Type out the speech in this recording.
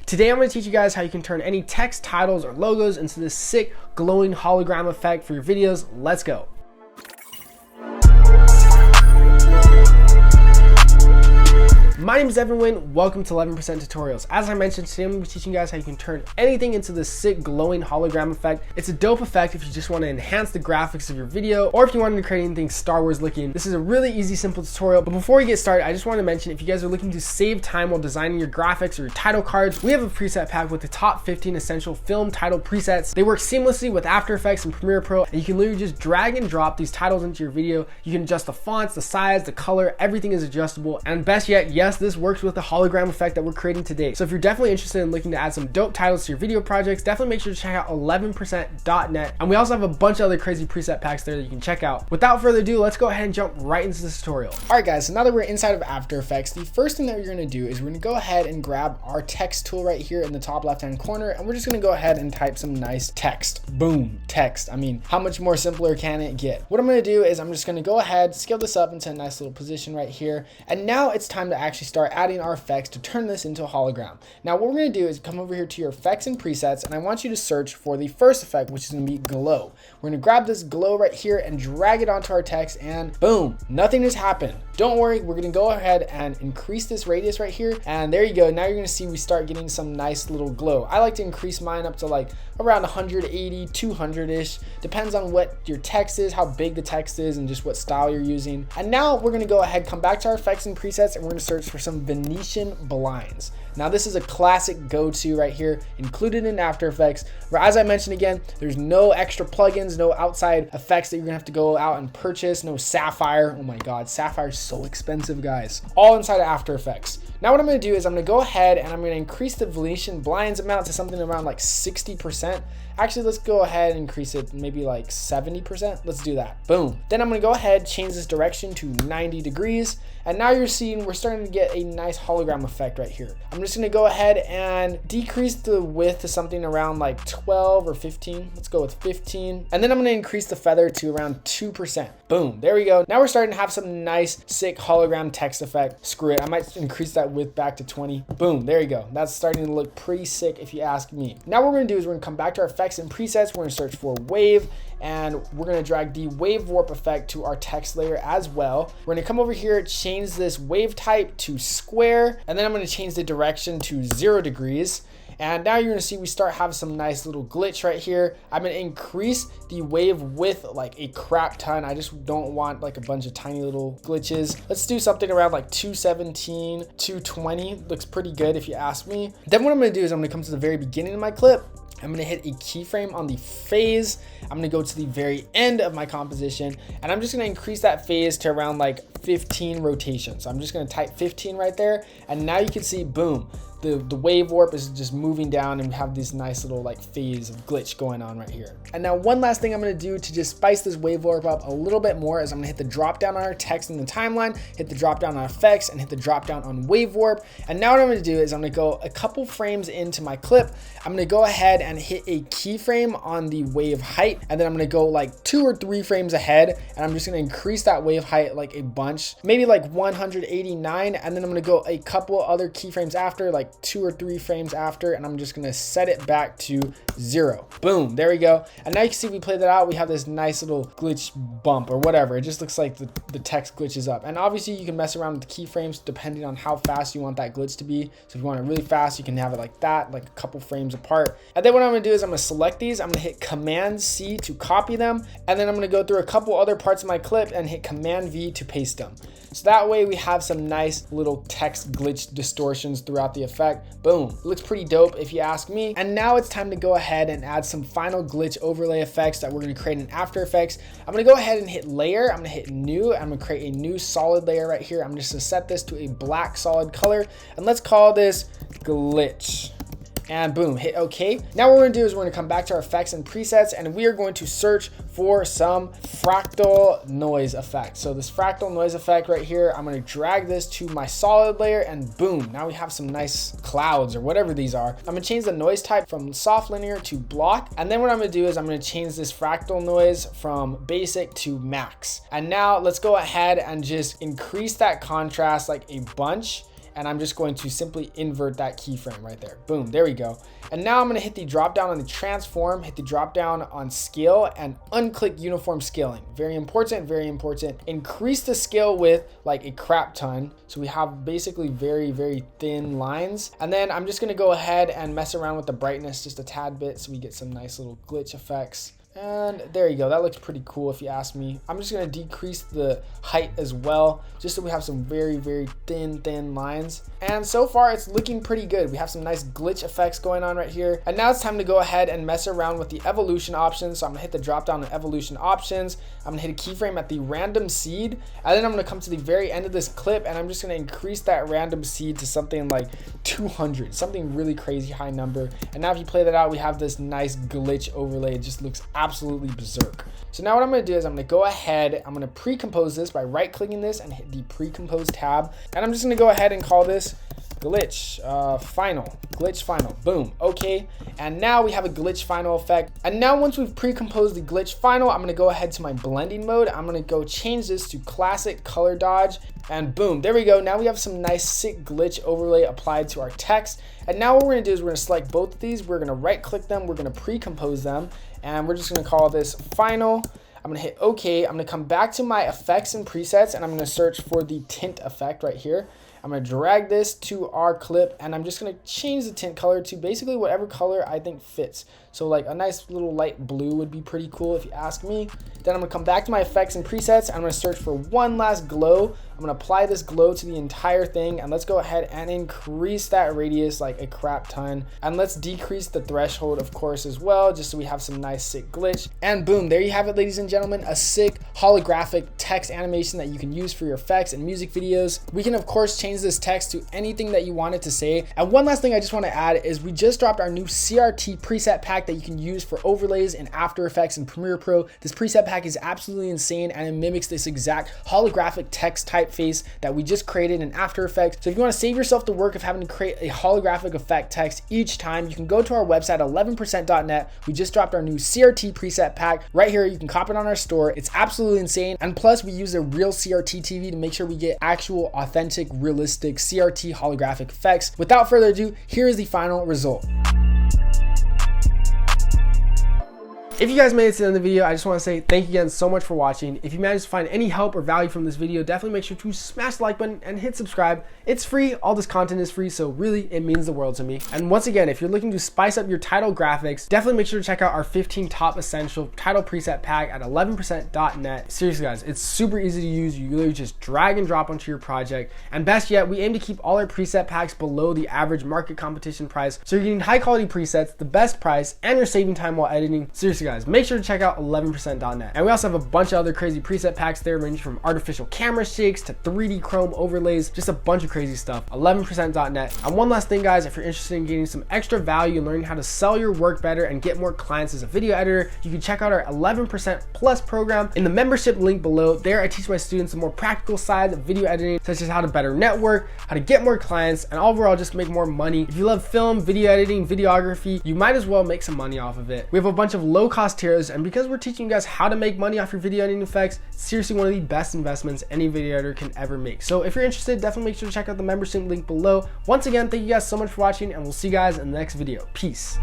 Today I'm going to teach you guys how you can turn any text, titles, or logos into this sick glowing hologram effect for your videos. Let's go. My name is Devinhuynh. Welcome to 11% Tutorials. As I mentioned, today I'm going to be teaching you guys how you can turn anything into this sick glowing hologram effect. It's a dope effect if you just want to enhance the graphics of your video, or if you wanted to create anything Star Wars looking. This is a really easy, simple tutorial. But before we get started, I just want to mention, if you guys are looking to save time while designing your graphics or your title cards, we have a preset pack with the top 15 essential film title presets. They work seamlessly with After Effects and Premiere Pro, and you can literally just drag and drop these titles into your video. You can adjust the fonts, the size, the color, everything is adjustable. And best yet, yes, this works with the hologram effect that we're creating today. So if you're definitely interested in looking to add some dope titles to your video projects, definitely make sure to check out 11%.net. And we also have a bunch of other crazy preset packs there that you can check out. Without further ado, let's go ahead and jump right into this tutorial. All right guys, so now that we're inside of After Effects, the first thing that we're gonna do is we're gonna go ahead and grab our text tool right here in the top left-hand corner, and we're just gonna go ahead and type some nice text. Boom, text. I mean, how much more simpler can it get? What I'm gonna do is I'm just gonna go ahead, scale this up into a nice little position right here. And now it's time to actually start adding our effects to turn this into a hologram. Now what we're going to do is come over here to your effects and presets, and I want you to search for the first effect, which is going to be glow. We're going to grab this glow right here and drag it onto our text, and boom, nothing has happened. Don't worry, we're going to go ahead and increase this radius right here, and there you go. Now you're going to see we start getting some nice little glow. I like to increase mine up to like around 180, 200-ish. Depends on what your text is, how big the text is, and just what style you're using. And now we're going to go ahead, come back to our effects and presets, and we're going to search for some Venetian blinds. Now this is a classic go-to right here, included in After Effects, where, as I mentioned again, there's no extra plugins, no outside effects that you're gonna have to go out and purchase, no Sapphire. Oh my God, Sapphire is so expensive, guys. All inside of After Effects. Now what I'm gonna do is I'm gonna go ahead and I'm gonna increase the Venetian blinds amount to something around like 60%. Actually, let's go ahead and increase it maybe like 70%. Let's do that. Boom. Then I'm gonna go ahead, change this direction to 90 degrees. And now you're seeing we're starting to get a nice hologram effect right here. I'm just gonna go ahead and decrease the width to something around like 12 or 15. Let's go with 15. And then I'm gonna increase the feather to around 2%. Boom, there we go. Now we're starting to have some nice, sick hologram text effect. Screw it, I might increase that width back to 20. Boom, there you go. That's starting to look pretty sick if you ask me. Now what we're gonna do is we're gonna come back to our effects and presets. We're gonna search for wave, and we're gonna drag the wave warp effect to our text layer as well. We're gonna come over here, change this wave type to square, and then I'm gonna change the direction to 0 degrees. And now you're gonna see we start having some nice little glitch right here. I'm gonna increase the wave width like a crap ton. I just don't want like a bunch of tiny little glitches. Let's do something around like 217, 220. Looks pretty good if you ask me. Then what I'm gonna do is I'm gonna come to the very beginning of my clip. I'm gonna hit a keyframe on the phase. I'm gonna go to the very end of my composition, and I'm just gonna increase that phase to around like 15 rotations. So I'm just gonna type 15 right there, and now you can see, boom, the wave warp is just moving down, and we have this nice little like phase of glitch going on right here. And now one last thing I'm gonna do to just spice this wave warp up a little bit more is I'm gonna hit the drop down on our text in the timeline, hit the drop down on effects, and hit the drop down on wave warp. And now what I'm gonna do is I'm gonna go a couple frames into my clip. I'm gonna go ahead and hit a keyframe on the wave height, and then I'm gonna go like 2 or 3 frames ahead, and I'm just gonna increase that wave height like a bunch, maybe like 189, and then I'm gonna go a couple other keyframes after, like 2 or 3 frames after, and I'm just gonna set it back to 0. Boom, there we go. And now you can see we play that out, we have this nice little glitch bump or whatever. It just looks like the text glitches up. And obviously you can mess around with the keyframes depending on how fast you want that glitch to be. So if you want it really fast, you can have it like that, like a couple frames apart. And then what I'm gonna do is I'm gonna select these, I'm gonna hit Command C to copy them, and then I'm gonna go through a couple other parts of my clip and hit Command V to paste them. So that way we have some nice little text glitch distortions throughout the effect. Boom, it looks pretty dope if you ask me. And now it's time to go ahead and add some final glitch overlay effects that we're gonna create in After Effects. I'm gonna go ahead and hit layer, I'm gonna hit new, I'm gonna create a new solid layer right here. I'm just gonna set this to a black solid color, and let's call this glitch. And boom, hit OK. Now what we're gonna do is we're gonna come back to our effects and presets, and we are going to search for some fractal noise effect. So this fractal noise effect right here, I'm gonna drag this to my solid layer, and boom, now we have some nice clouds or whatever these are. I'm gonna change the noise type from soft linear to block, and then what I'm gonna do is I'm gonna change this fractal noise from basic to max. And now let's go ahead and just increase that contrast like a bunch. and I'm just going to simply invert that keyframe right there. Boom, there we go. And now I'm gonna hit the drop down on the transform, hit the drop down on scale, and unclick uniform scaling. Very important, very important. Increase the scale width like a crap ton. So we have basically very, very thin lines. And then I'm just gonna go ahead and mess around with the brightness just a tad bit so we get some nice little glitch effects. And there you go, that looks pretty cool if you ask me. I'm just gonna decrease the height as well, just so we have some very, very thin lines. And so far it's looking pretty good. We have some nice glitch effects going on right here. And now it's time to go ahead and mess around with the evolution options. So I'm gonna hit the drop down on evolution options. I'm gonna hit a keyframe at the random seed. And then I'm gonna come to the very end of this clip and I'm just gonna increase that random seed to something like 200, something really crazy high number. And now if you play that out, we have this nice glitch overlay. It just looks absolutely berserk. So now what I'm going to do is I'm going to go ahead, I'm going to pre-compose this by right clicking this and hit the pre-compose tab, and I'm just going to go ahead and call this glitch final. Boom. Okay, and now we have a glitch final effect. And now once we've pre-composed the glitch final, I'm going to go ahead to my blending mode. I'm going to go change this to classic color dodge, and boom, there we go. Now we have some nice sick glitch overlay applied to our text. And now what we're going to do is we're going to select both of these, we're going to right click them, we're going to pre-compose them, and we're just going to call this final. I'm going to hit OK. I'm going to come back to my effects and presets, and I'm going to search for the tint effect right here. I'm going to drag this to our clip, and I'm just going to change the tint color to basically whatever color I think fits. So like a nice little light blue would be pretty cool if you ask me. Then I'm going to come back to my effects and presets. I'm going to search for one last glow. I'm going to apply this glow to the entire thing, and let's go ahead and increase that radius like a crap ton. And let's decrease the threshold, of course, as well, just so we have some nice sick glitch. And boom, there you have it, ladies and gentlemen, a sick holographic text animation that you can use for your effects and music videos. We can of course change this text to anything that you want it to say. And one last thing I just want to add is we just dropped our new CRT preset pack that you can use for overlays in After Effects and Premiere Pro. This preset pack is absolutely insane, and it mimics this exact holographic text typeface that we just created in After Effects. So if you want to save yourself the work of having to create a holographic effect text each time, you can go to our website 11%.net. We just dropped our new CRT preset pack right here. You can cop it on our store. It's absolutely insane, and plus we use a real CRT TV to make sure we get actual authentic realistic CRT holographic effects. Without further ado, here is the final result. If you guys made it to the end of the video, I just want to say thank you again so much for watching. If you managed to find any help or value from this video, definitely make sure to smash the like button and hit subscribe. It's free. All this content is free, so really it means the world to me. And once again, if you're looking to spice up your title graphics, definitely make sure to check out our 15 top essential title preset pack at 11%.net. Seriously guys, it's super easy to use. You literally just drag and drop onto your project. And best yet, we aim to keep all our preset packs below the average market competition price, so you're getting high quality presets, the best price, and you're saving time while editing. Seriously guys, make sure to check out 11%.net. And we also have a bunch of other crazy preset packs there, ranging from artificial camera shakes to 3D chrome overlays, just a bunch of crazy stuff. 11%.net. And one last thing guys, if you're interested in getting some extra value and learning how to sell your work better and get more clients as a video editor, you can check out our 11% Plus program in the membership link below. There I teach my students the more practical side of video editing, such as how to better network, how to get more clients, and overall just make more money. If you love film, video editing, videography, you might as well make some money off of it. We have a bunch of low cost tiers, and because we're teaching you guys how to make money off your video editing effects, it's seriously one of the best investments any video editor can ever make. So if you're interested, definitely make sure to check out the membership link below. Once again, thank you guys so much for watching, and we'll see you guys in the next video. Peace.